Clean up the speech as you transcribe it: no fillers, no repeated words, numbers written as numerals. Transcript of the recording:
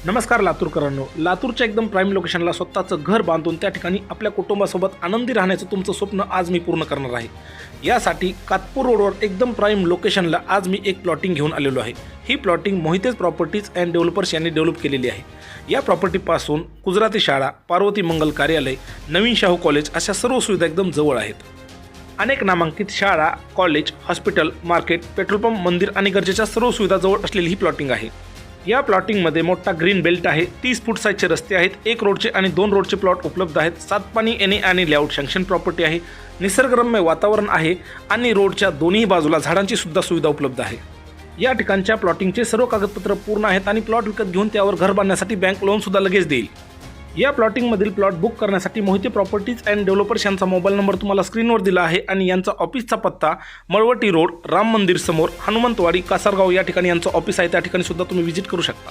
नमस्कार लातूरकरांनो, लातूरच्या एकदम प्राईम लोकेशनला स्वतःचं घर बांधून त्या ठिकाणी आपल्या कुटुंबासोबत आनंदी राहण्याचं तुमचं स्वप्न आज मी पूर्ण करणार आहे। यासाठी कातपूर रोडवर एकदम प्राईम लोकेशनला आज मी एक प्लॉटिंग घेऊन आलेलो आहे। ही प्लॉटिंग मोहितेज प्रॉपर्टीज अँड डेव्हलपर्स यांनी डेव्हलप केलेली आहे। या प्रॉपर्टीपासून गुजराती शाळा, पार्वती मंगल कार्यालय, नवीन शाहू कॉलेज अशा सर्व सुविधा एकदम जवळ आहेत। अनेक नामांकित शाळा, college, hospital, market, petrol pump, मंदिर आणि गरजेच्या सर्व सुविधा जवळ असलेली ही प्लॉटिंग आहे। या प्लॉटिंगमध्ये मोठा ग्रीन बेल्ट आहे, 30 फूट साईजचे रस्ते आहेत, 1 रोडचे आणि 2 रोडचे प्लॉट उपलब्ध आहेत, 7 पाणी येणे आणि लेआउट सँक्शन प्रॉपर्टी आहे, निसर्गरम्य वातावरण आहे आणि रोडच्या दोन्ही बाजूला झाडांची सुद्धा सुविधा उपलब्ध आहे। या ठिकाणच्या प्लॉटिंगचे सर्व कागदपत्र पूर्ण आहेत आणि प्लॉट विकत घेऊन त्यावर घर बांधण्यासाठी बँक लोन सुद्धा लगेच देईल। या प्लॉटिंगमधील प्लॉट बुक करण्यासाठी मोहिते प्रॉपर्टीज अँड डेव्हलपर्स यांचा मोबाईल नंबर तुम्हाला स्क्रीनवर दिला आहे आणि यांचा ऑफिसचा पत्ता मळवटी रोड, राम मंदिर समोर, हनुमंतवाडी, कासारगाव या ठिकाणी यांचं ऑफिस आहे। त्या ठिकाणी सुद्धा तुम्ही व्हिजिट करू शकता।